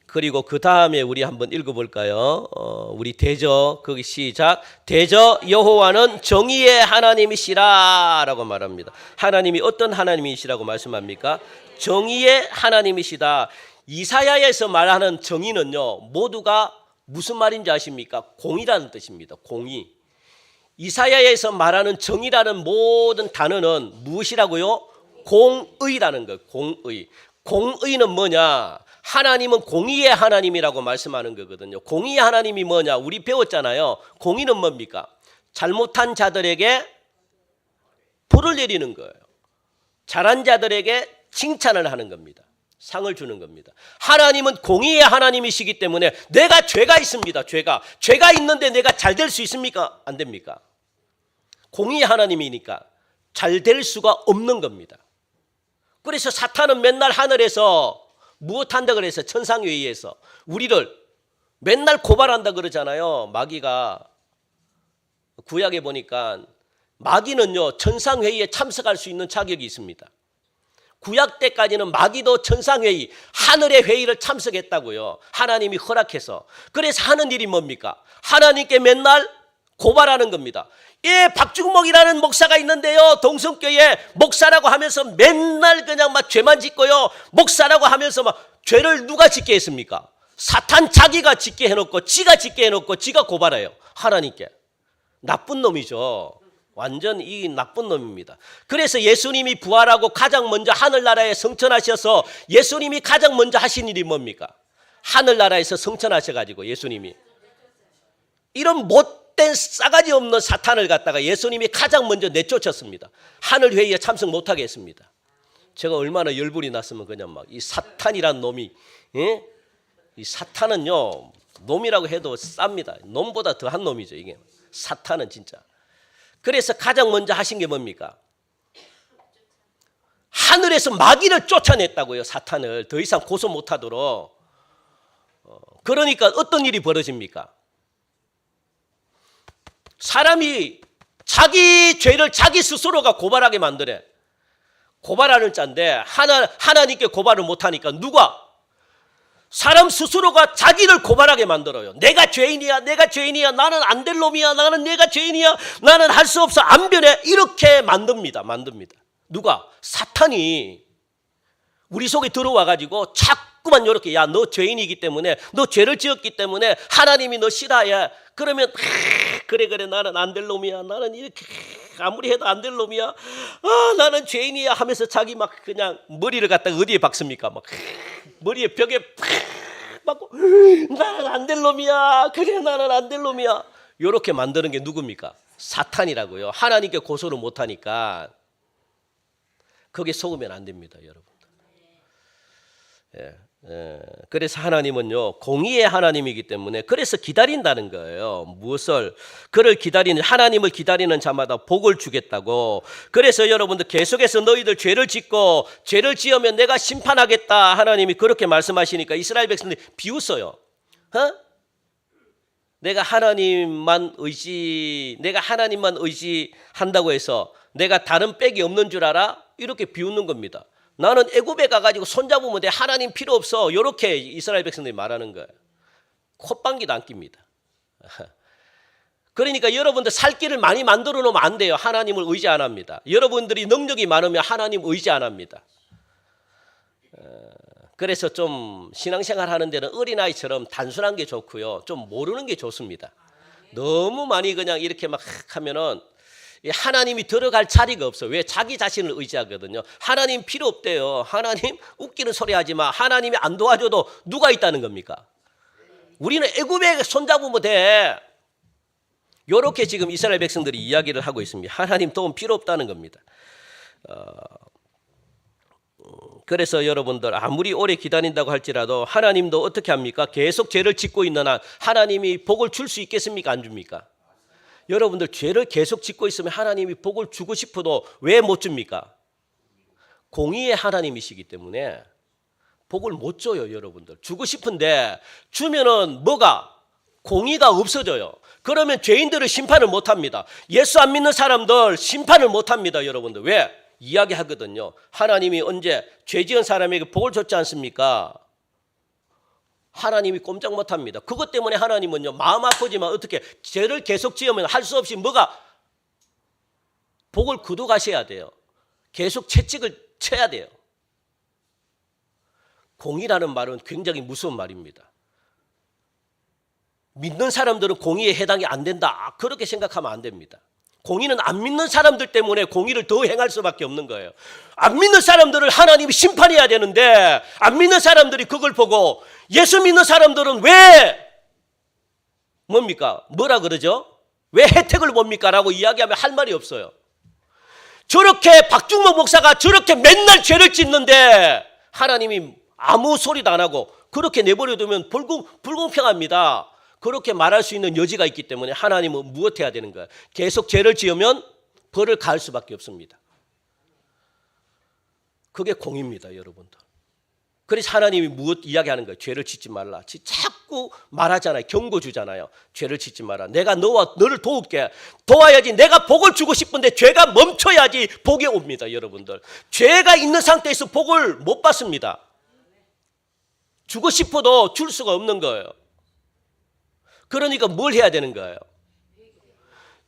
S1: 그리고 그 다음에 우리 한번 읽어볼까요? 우리 대저 거기 시작. 대저 여호와는 정의의 하나님이시라 라고 말합니다. 하나님이 어떤 하나님이시라고 말씀합니까? 정의의 하나님이시다. 이사야에서 말하는 정의는요 모두가 무슨 말인지 아십니까? 공의라는 뜻입니다. 공의. 이사야에서 말하는 정의라는 모든 단어는 무엇이라고요? 공의라는 거예요. 공의. 공의는 뭐냐? 하나님은 공의의 하나님이라고 말씀하는 거거든요. 공의의 하나님이 뭐냐? 우리 배웠잖아요. 공의는 뭡니까? 잘못한 자들에게 벌을 내리는 거예요. 잘한 자들에게 칭찬을 하는 겁니다. 상을 주는 겁니다. 하나님은 공의의 하나님이시기 때문에 내가 죄가 있습니다. 죄가 있는데 내가 잘 될 수 있습니까? 안 됩니까? 공의의 하나님이니까 잘 될 수가 없는 겁니다. 그래서 사탄은 맨날 하늘에서 무엇한다 그래서 천상회의에서 우리를 맨날 고발한다 그러잖아요. 마귀가 구약에 보니까 마귀는요 천상회의에 참석할 수 있는 자격이 있습니다. 구약 때까지는 마귀도 천상회의 하늘의 회의를 참석했다고요. 하나님이 허락해서. 그래서 하는 일이 뭡니까? 하나님께 맨날 고발하는 겁니다. 예, 박중목이라는 목사가 있는데요. 동성교회 목사라고 하면서 맨날 그냥 막 죄만 짓고요. 목사라고 하면서 막 죄를 누가 짓게 했습니까? 사탄 자기가 짓게 해놓고 지가 짓게 해놓고 지가 고발해요. 하나님께. 나쁜 놈이죠. 완전 이 나쁜 놈입니다. 그래서 예수님이 부활하고 가장 먼저 하늘나라에 성천하셔서 예수님이 가장 먼저 하신 일이 뭡니까? 하늘나라에서 성천하셔가지고 예수님이 이런 못된 싸가지 없는 사탄을 갖다가 예수님이 가장 먼저 내쫓았습니다. 하늘회의에 참석 못하게 했습니다. 제가 얼마나 열불이 났으면 그냥 막 이 사탄이란 놈이, 예? 이 사탄은요 놈이라고 해도 쌉니다. 놈보다 더한 놈이죠 이게. 사탄은 진짜. 그래서 가장 먼저 하신 게 뭡니까? 하늘에서 마귀를 쫓아냈다고요. 사탄을 더 이상 고소 못하도록. 그러니까 어떤 일이 벌어집니까? 사람이 자기 죄를 자기 스스로가 고발하게 만드네. 고발하는 자인데 하나님께 고발을 못하니까 누가? 사람 스스로가 자기를 고발하게 만들어요. 내가 죄인이야, 내가 죄인이야, 나는 안 될 놈이야, 나는 내가 죄인이야, 나는 할 수 없어, 안 변해. 이렇게 만듭니다. 누가? 사탄이 우리 속에 들어와가지고 자꾸만 이렇게, 야, 너 죄인이기 때문에, 너 죄를 지었기 때문에 하나님이 너 싫어해. 그러면 그래 나는 안 될 놈이야, 나는 이렇게 아무리 해도 안 될 놈이야, 나는 죄인이야 하면서 자기 막 그냥 머리를 갖다가 어디에 박습니까? 막 머리에 벽에 박고 나는 안 될 놈이야, 그래 나는 안 될 놈이야. 이렇게 만드는 게 누굽니까? 사탄이라고요. 하나님께 고소를 못하니까. 거기에 속으면 안 됩니다, 여러분. 그래서 하나님은요 공의의 하나님이기 때문에 그래서 기다린다는 거예요. 무엇을? 그를 기다리는, 하나님을 기다리는 자마다 복을 주겠다고. 그래서 여러분들 계속해서 너희들 죄를 짓고 죄를 지으면 내가 심판하겠다, 하나님이 그렇게 말씀하시니까 이스라엘 백성들이 비웃어요. 내가 하나님만 의지한다고 해서 내가 다른 빽이 없는 줄 알아? 이렇게 비웃는 겁니다. 나는 애굽에 가가지고 손잡으면 돼, 하나님 필요 없어, 이렇게 이스라엘 백성들이 말하는 거예요. 콧방귀도 안 낍니다. 그러니까 여러분들 살 길을 많이 만들어 놓으면 안 돼요. 하나님을 의지 안 합니다. 여러분들이 능력이 많으면 하나님 의지 안 합니다. 그래서 좀 신앙생활 하는 데는 어린아이처럼 단순한 게 좋고요, 좀 모르는 게 좋습니다. 너무 많이 그냥 이렇게 막 하면은 하나님이 들어갈 자리가 없어요. 왜? 자기 자신을 의지하거든요. 하나님 필요 없대요. 하나님 웃기는 소리 하지 마. 하나님이 안 도와줘도 누가 있다는 겁니까? 우리는 애굽에 손잡으면 돼. 이렇게 지금 이스라엘 백성들이 이야기를 하고 있습니다. 하나님 도움 필요 없다는 겁니다. 그래서 여러분들 아무리 오래 기다린다고 할지라도 하나님도 어떻게 합니까? 계속 죄를 짓고 있는 한 하나님이 복을 줄 수 있겠습니까? 안 줍니까? 여러분들 죄를 계속 짓고 있으면 하나님이 복을 주고 싶어도 왜 못 줍니까? 공의의 하나님이시기 때문에 복을 못 줘요. 여러분들 주고 싶은데 주면은 뭐가? 공의가 없어져요. 그러면 죄인들을 심판을 못 합니다. 예수 안 믿는 사람들 심판을 못 합니다. 여러분들 왜? 이야기하거든요. 하나님이 언제 죄 지은 사람에게 복을 줬지 않습니까? 하나님이 꼼짝 못합니다. 그것 때문에 하나님은요 마음 아프지만 어떻게 죄를 계속 지으면 할 수 없이 뭐가? 복을 거둬가셔야 돼요. 계속 채찍을 쳐야 돼요. 공의라는 말은 굉장히 무서운 말입니다. 믿는 사람들은 공의에 해당이 안 된다, 그렇게 생각하면 안 됩니다. 공의는 안 믿는 사람들 때문에 공의를 더 행할 수밖에 없는 거예요. 안 믿는 사람들을 하나님이 심판해야 되는데 안 믿는 사람들이 그걸 보고 예수 믿는 사람들은 왜 뭡니까? 뭐라 그러죠? 왜 혜택을 봅니까? 라고 이야기하면 할 말이 없어요. 저렇게 박중목 목사가 저렇게 맨날 죄를 짓는데 하나님이 아무 소리도 안 하고 그렇게 내버려두면 불공평합니다. 그렇게 말할 수 있는 여지가 있기 때문에 하나님은 무엇해야 되는 거예요? 계속 죄를 지으면 벌을 가할 수밖에 없습니다. 그게 공입니다, 여러분들. 그래서 하나님이 무엇 이야기하는 거예요? 죄를 짓지 말라. 자꾸 말하잖아요. 경고 주잖아요. 죄를 짓지 마라. 내가 너를 도울게. 도와야지. 내가 복을 주고 싶은데 죄가 멈춰야지 복이 옵니다, 여러분들. 죄가 있는 상태에서 복을 못 받습니다. 주고 싶어도 줄 수가 없는 거예요. 그러니까 뭘 해야 되는 거예요?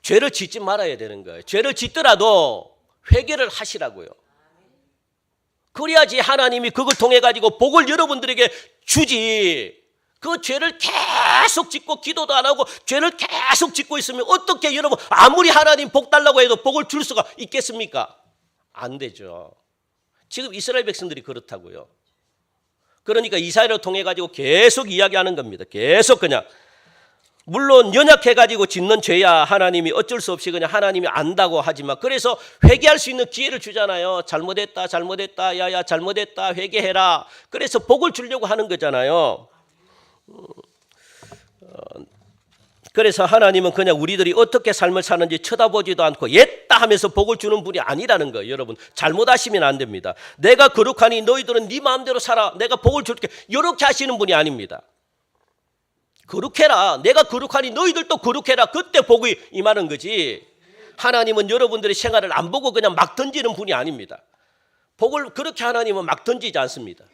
S1: 죄를 짓지 말아야 되는 거예요. 죄를 짓더라도 회개를 하시라고요. 그래야지 하나님이 그걸 통해 가지고 복을 여러분들에게 주지. 그 죄를 계속 짓고 기도도 안 하고 죄를 계속 짓고 있으면 어떻게 여러분 아무리 하나님 복 달라고 해도 복을 줄 수가 있겠습니까? 안 되죠. 지금 이스라엘 백성들이 그렇다고요. 그러니까 이사야를 통해 가지고 계속 이야기하는 겁니다. 계속 그냥 물론 연약해 가지고 짓는 죄야 하나님이 어쩔 수 없이 그냥 하나님이 안다고 하지만 그래서 회개할 수 있는 기회를 주잖아요. 잘못했다 잘못했다 야야 잘못했다 회개해라. 그래서 복을 주려고 하는 거잖아요. 그래서 하나님은 그냥 우리들이 어떻게 삶을 사는지 쳐다보지도 않고 옛다 하면서 복을 주는 분이 아니라는 거예요. 여러분 잘못하시면 안 됩니다. 내가 거룩하니 너희들은 네 마음대로 살아 내가 복을 줄게 이렇게 하시는 분이 아닙니다. 거룩해라 내가 거룩하니 너희들도 거룩해라 그때 복이 임하는 거지. 하나님은 여러분들의 생활을 안 보고 그냥 막 던지는 분이 아닙니다. 복을 그렇게 하나님은 막 던지지 않습니다.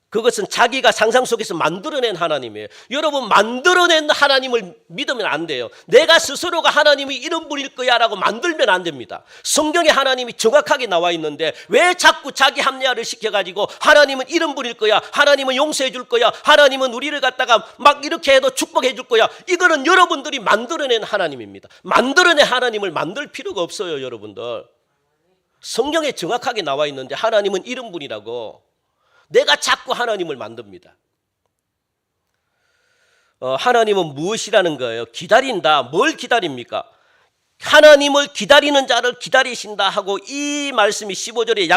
S1: 그것은 자기가 상상 속에서 만들어낸 하나님이에요. 여러분 만들어낸 하나님을 믿으면 안 돼요. 내가 스스로가 하나님이 이런 분일 거야 라고 만들면 안 됩니다. 성경에 하나님이 정확하게 나와 있는데 왜 자꾸 자기 합리화를 시켜가지고 하나님은 이런 분일 거야 하나님은 용서해 줄 거야 하나님은 우리를 갖다가 막 이렇게 해도 축복해 줄 거야. 이거는 여러분들이 만들어낸 하나님입니다. 만들어낸 하나님을 만들 필요가 없어요. 여러분들 성경에 정확하게 나와 있는데 하나님은 이런 분이라고 내가 자꾸 하나님을 만듭니다. 하나님은 무엇이라는 거예요? 기다린다. 뭘 기다립니까? 하나님을 기다리는 자를 기다리신다 하고 이 말씀이 15절의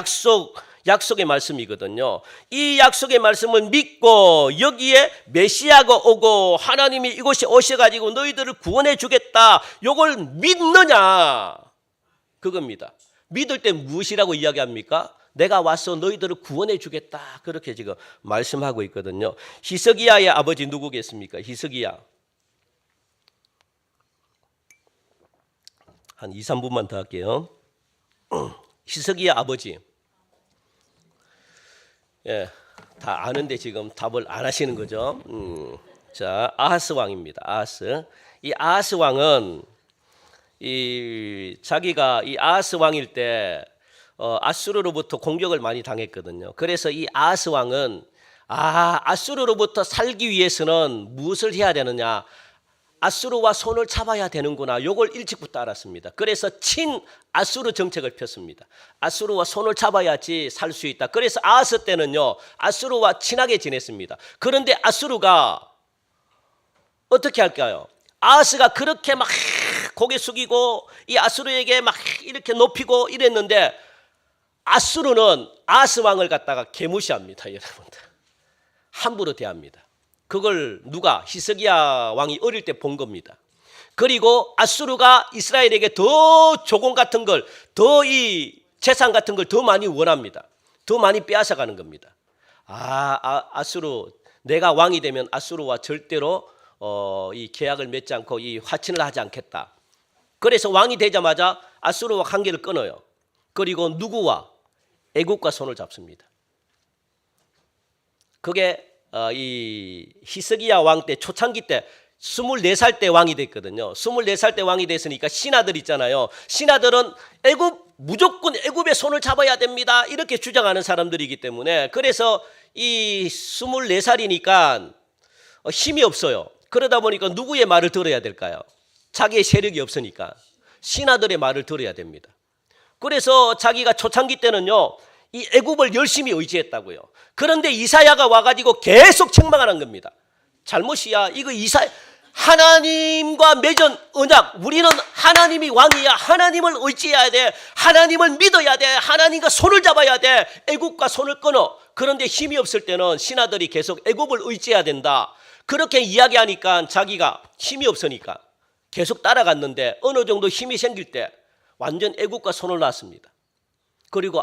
S1: 약속의 말씀이거든요. 이 약속의 말씀을 믿고 여기에 메시아가 오고 하나님이 이곳에 오셔가지고 너희들을 구원해 주겠다. 이걸 믿느냐? 그겁니다. 믿을 때 무엇이라고 이야기합니까? 내가 와서 너희들을 구원해 주겠다. 그렇게 지금 말씀하고 있거든요. 히스기야의 아버지 누구겠습니까? 히스기야. 한 2, 3분만 더 할게요. 히스기야 아버지. 예, 다 아는데 지금 답을 안 하시는 거죠. 자, 아하스 왕입니다. 아하스. 이 아하스 왕은 자기가 이 아하스 왕일 때 아수르로부터 공격을 많이 당했거든요. 그래서 이 아하스 왕은 아수르로부터 살기 위해서는 무엇을 해야 되느냐? 아수르와 손을 잡아야 되는구나. 요걸 일찍부터 알았습니다. 그래서 친 아수르 정책을 폈습니다. 아수르와 손을 잡아야지 살 수 있다. 그래서 아하스 때는요 아수르와 친하게 지냈습니다. 그런데 아수르가 어떻게 할까요? 아하스가 그렇게 막 고개 숙이고 이 아수르에게 막 이렇게 높이고 이랬는데 아수르는 아하스 왕을 갖다가 개무시합니다. 여러분들 함부로 대합니다. 그걸 누가 히스기야 왕이 어릴 때 본 겁니다. 그리고 아수르가 이스라엘에게 더 조공 같은 걸, 더 이 재산 같은 걸 더 많이 원합니다. 더 많이 빼앗아 가는 겁니다. 아수르 내가 왕이 되면 아수르와 절대로 이 계약을 맺지 않고 이 화친을 하지 않겠다. 그래서 왕이 되자마자 아수르와 관계를 끊어요. 그리고 누구와? 애국과 손을 잡습니다. 그게 이 히스기야 왕 때 초창기 때 24살 때 왕이 됐거든요. 24살 때 왕이 됐으니까 신하들 있잖아요. 신하들은 무조건 애굽의 손을 잡아야 됩니다. 이렇게 주장하는 사람들이기 때문에 그래서 이 24살이니까 힘이 없어요. 그러다 보니까 누구의 말을 들어야 될까요? 자기의 세력이 없으니까 신하들의 말을 들어야 됩니다. 그래서 자기가 초창기 때는요 이 애굽을 열심히 의지했다고요. 그런데 이사야가 와가지고 계속 책망하는 겁니다. 잘못이야. 이거 하나님과 맺은 언약. 우리는 하나님이 왕이야. 하나님을 의지해야 돼. 하나님을 믿어야 돼. 하나님과 손을 잡아야 돼. 애굽과 손을 끊어. 그런데 힘이 없을 때는 신하들이 계속 애굽을 의지해야 된다. 그렇게 이야기하니까 자기가 힘이 없으니까 계속 따라갔는데 어느 정도 힘이 생길 때 완전 애국과 손을 놨습니다. 그리고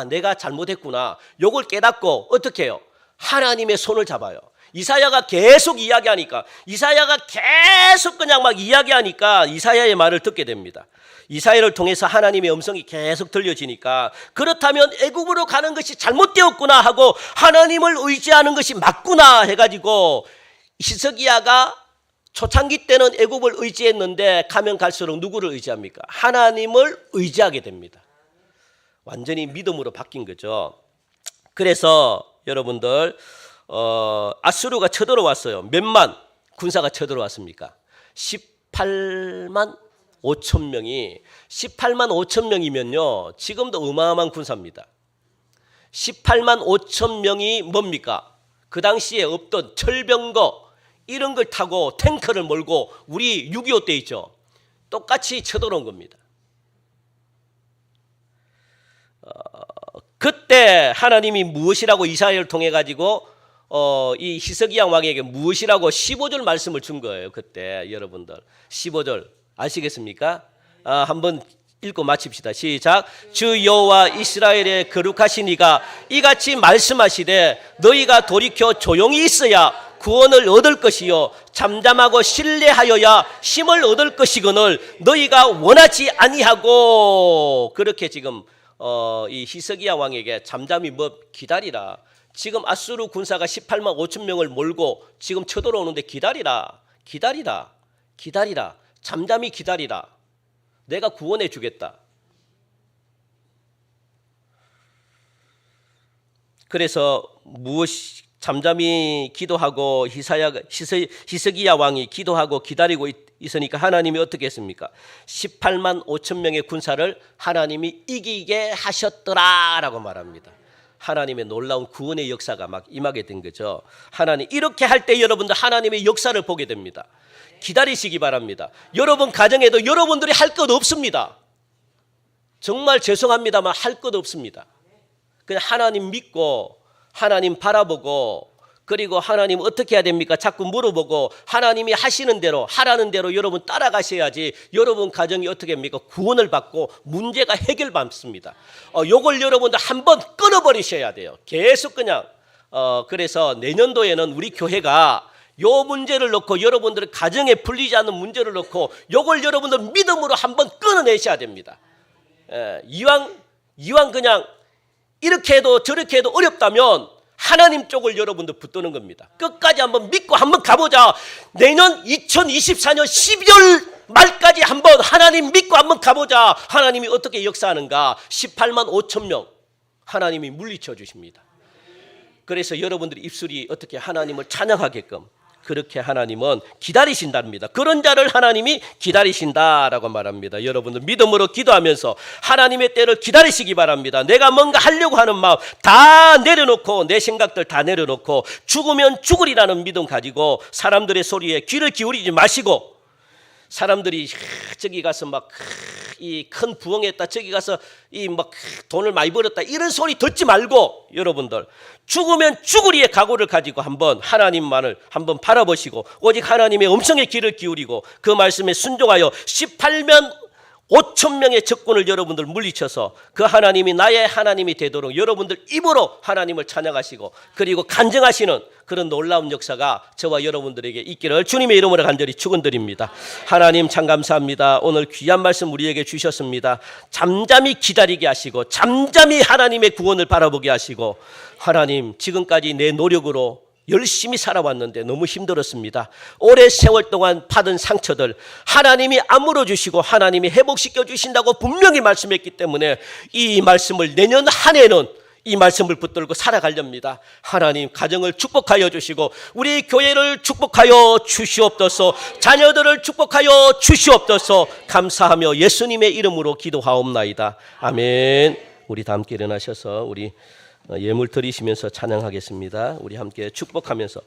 S1: 내가 잘못했구나. 요걸 깨닫고 어떻게 해요? 하나님의 손을 잡아요. 이사야가 계속 이야기하니까 이사야가 계속 그냥 막 이야기하니까 이사야의 말을 듣게 됩니다. 이사야를 통해서 하나님의 음성이 계속 들려지니까 그렇다면 애국으로 가는 것이 잘못되었구나 하고 하나님을 의지하는 것이 맞구나 해가지고 히스기야가 초창기 때는 애굽을 의지했는데 가면 갈수록 누구를 의지합니까? 하나님을 의지하게 됩니다. 완전히 믿음으로 바뀐 거죠. 그래서 여러분들 아수르가 쳐들어왔어요. 몇만 군사가 쳐들어왔습니까? 18만 5천 명이 18만 5천 명이면요 지금도 어마어마한 군사입니다. 18만 5천 명이 뭡니까? 그 당시에 없던 철병거 이런 걸 타고 탱크를 몰고 우리 6.25 때 있죠. 똑같이 쳐들어온 겁니다. 그때 하나님이 무엇이라고 이사야를 통해 가지고 이 히스기야 왕에게 무엇이라고 15절 말씀을 준 거예요. 그때 여러분들 15절 아시겠습니까? 한번 읽고 마칩시다. 시작. 주 여호와 이스라엘의 거룩하신 이가 이같이 말씀하시되 너희가 돌이켜 조용히 있어야 구원을 얻을 것이요 잠잠하고 신뢰하여야 힘을 얻을 것이거늘 너희가 원하지 아니하고. 그렇게 지금 이 히스기야 왕에게 잠잠히 기다리라. 지금 아수르 군사가 18만 5천 명을 몰고 지금 쳐들어오는데 기다리라. 잠잠히 기다리라. 내가 구원해 주겠다. 그래서 잠잠히 기도하고 히스기야 왕이 기도하고 기다리고 있으니까 하나님이 어떻게 했습니까? 18만 5천 명의 군사를 하나님이 이기게 하셨더라라고 말합니다. 하나님의 놀라운 구원의 역사가 막 임하게 된 거죠. 하나님 이렇게 할 때 여러분들 하나님의 역사를 보게 됩니다. 기다리시기 바랍니다. 여러분 가정에도 여러분들이 할 것 없습니다. 정말 죄송합니다만 할 것 없습니다. 그냥 하나님 믿고 하나님 바라보고 그리고 하나님 어떻게 해야 됩니까? 자꾸 물어보고 하나님이 하시는 대로 하라는 대로 여러분 따라가셔야지 여러분 가정이 어떻게 합니까? 구원을 받고 문제가 해결받습니다. 요걸 여러분들 한번 끊어버리셔야 돼요. 계속 그냥 그래서 내년도에는 우리 교회가 요 문제를 놓고 여러분들 가정에 풀리지 않는 문제를 놓고 요걸 여러분들 믿음으로 한번 끊어내셔야 됩니다. 이왕 그냥 이렇게 해도 저렇게 해도 어렵다면 하나님 쪽을 여러분들 붙드는 겁니다. 끝까지 한번 믿고 한번 가보자. 내년 2024년 12월 말까지 한번 하나님 믿고 한번 가보자. 하나님이 어떻게 역사하는가. 18만 5천 명 하나님이 물리쳐 주십니다. 그래서 여러분들의 입술이 어떻게 하나님을 찬양하게끔 그렇게 하나님은 기다리신답니다. 그런 자를 하나님이 기다리신다라고 말합니다. 여러분들 믿음으로 기도하면서 하나님의 때를 기다리시기 바랍니다. 내가 뭔가 하려고 하는 마음 다 내려놓고 내 생각들 다 내려놓고 죽으면 죽으리라는 믿음 가지고 사람들의 소리에 귀를 기울이지 마시고 사람들이 저기 가서 막 이 큰 부흥했다 저기 가서 이 막 돈을 많이 벌었다 이런 소리 듣지 말고 여러분들 죽으면 죽으리의 각오를 가지고 한번 하나님만을 한번 바라보시고 오직 하나님의 음성에 귀를 기울이고 그 말씀에 순종하여 18만 5천 명의 적군을 여러분들 물리쳐서 그 하나님이 나의 하나님이 되도록 여러분들 입으로 하나님을 찬양하시고 그리고 간증하시는 그런 놀라운 역사가 저와 여러분들에게 있기를 주님의 이름으로 간절히 축원드립니다. 하나님 참 감사합니다. 오늘 귀한 말씀 우리에게 주셨습니다. 잠잠히 기다리게 하시고 잠잠히 하나님의 구원을 바라보게 하시고 하나님 지금까지 내 노력으로 열심히 살아왔는데 너무 힘들었습니다. 오래 세월 동안 받은 상처들 하나님이 아물어 주시고 하나님이 회복시켜 주신다고 분명히 말씀했기 때문에 이 말씀을 내년 한 해는 이 말씀을 붙들고 살아가렵니다. 하나님 가정을 축복하여 주시고 우리 교회를 축복하여 주시옵소서. 자녀들을 축복하여 주시옵소서. 감사하며 예수님의 이름으로 기도하옵나이다. 아멘. 우리 다 함께 일어나셔서 우리 예물 드리시면서 찬양하겠습니다. 우리 함께 축복하면서